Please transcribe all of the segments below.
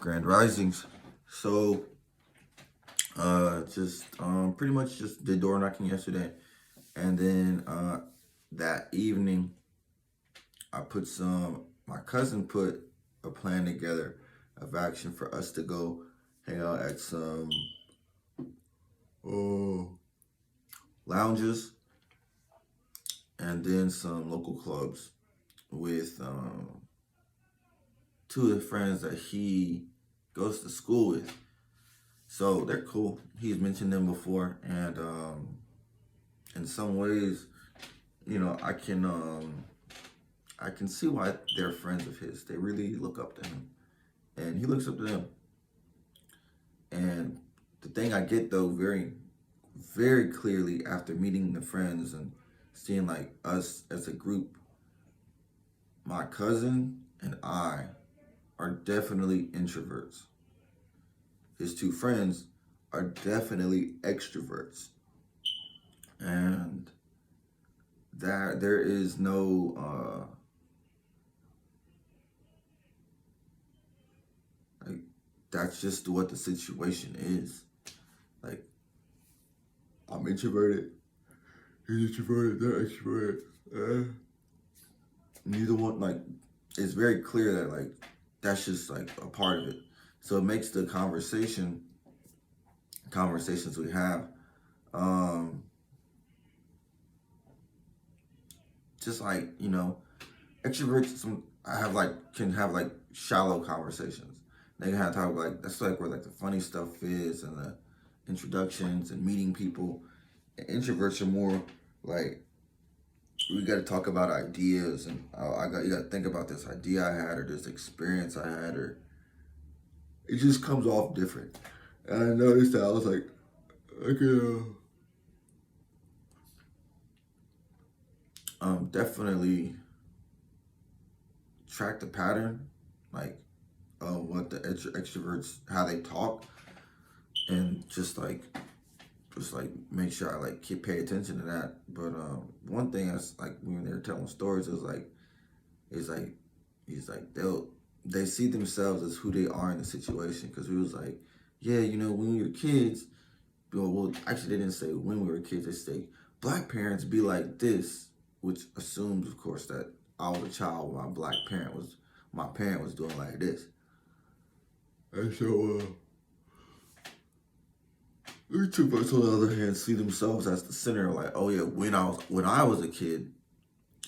Grand Risings. So, just pretty much just did door knocking yesterday, and then that evening, I put some. My cousin put a plan together of action for us to go hang out at some uh, lounges and then some local clubs with two of the friends that he goes to school with. So they're cool. He's mentioned them before, and in some ways, I can see why they're friends of his. They really look up to him, and he looks up to them. And the thing I get though very, very clearly after meeting the friends and seeing like us as a group, my cousin and I are definitely introverts. His two friends are definitely extroverts, and that there is no like that's just what the situation is. Like I'm introverted, he's introverted, they're extroverted. Neither one like it's very clear that like that's just like a part of it. So it makes the conversations we have um just like extroverts some I have like can have like shallow conversations. They can have talk like that's like where like the funny stuff is and the introductions and meeting people. And introverts are more like we got to talk about ideas and you got to think about this idea I had or this experience I had or it just comes off different. And I noticed that I was like, I could definitely track the pattern, like what the extroverts how they talk, and just like make sure I like keep pay attention to that. But one thing that's like when they're telling stories is like he's like they see themselves as who they are in the situation because we was like yeah when we were kids well actually they didn't say when we were kids they say black parents be like this, which assumes of course that I was a child when my parent was doing like this. And so introverts on the other hand see themselves as the center, like oh yeah when I was a kid,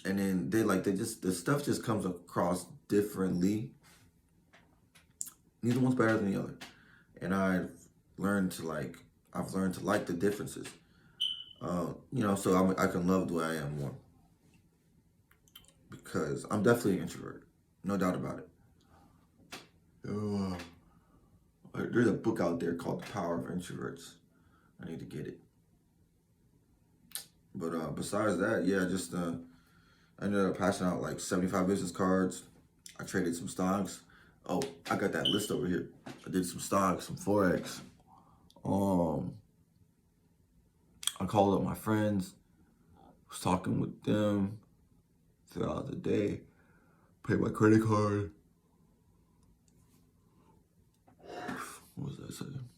and then they just the stuff just comes across differently. Neither one's better than the other, and learned to like I've learned to like the differences. So I can love the way I am more because I'm definitely an introvert, no doubt about it. Uh, there's a book out there called The Power of Introverts. I need to get it. But besides that, yeah, just I ended up passing out like 75 business cards. I traded some stocks. Oh, I got that list over here. I did some stocks, some forex. Um, I called up my friends. Was talking with them throughout the day. Paid my credit card. What was that saying?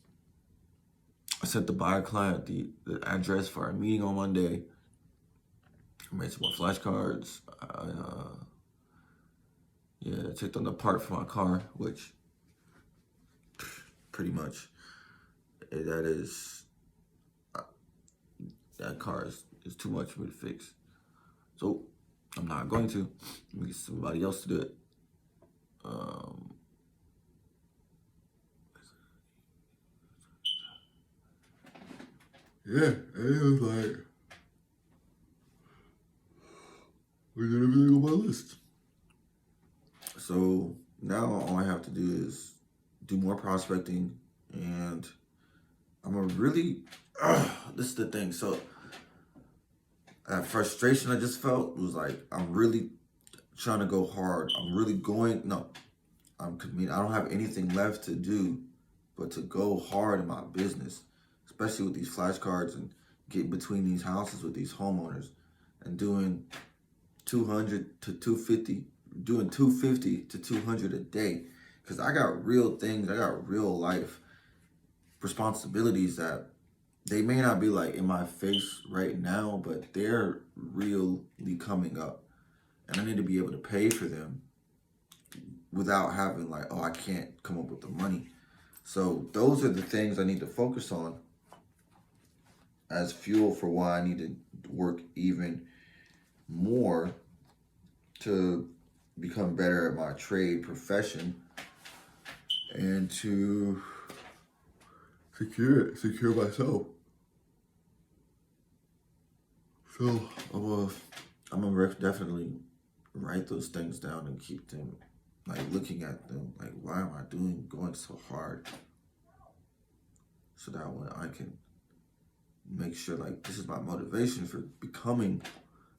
I sent the buyer client the address for our meeting on Monday. I made some more flashcards. I checked on the part for my car, which pretty much that is that car is too much for me to fix. So I'm not going to. I'm gonna get somebody else to do it. Yeah, and it was like we did everything on my list. So now all I have to do is do more prospecting, and I'm a really. This is the thing. So that frustration I just felt was like I'm really trying to go hard. I'm really going. No, I don't have anything left to do but to go hard in my business, especially with these flashcards and get between these houses with these homeowners and doing 200 to 250, doing 250 to 200 a day. Because I got real things, I got real life responsibilities that they may not be like in my face right now, but they're really coming up. And I need to be able to pay for them without having like, oh, I can't come up with the money. So those are the things I need to focus on as fuel for why I need to work even more to become better at my trade profession and to secure myself. So I'm gonna definitely write those things down and keep them, like looking at them, like why am I going so hard, so that when I can make sure like this is my motivation for becoming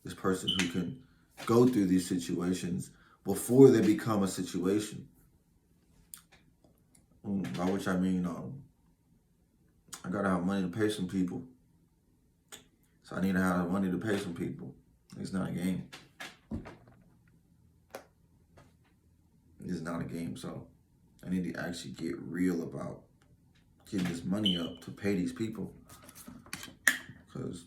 this person who can go through these situations before they become a situation. By which I mean, I gotta have money to pay some people. So I need to have money to pay some people. It's not a game. It's not a game. So I need to actually get real about getting this money up to pay these people. Because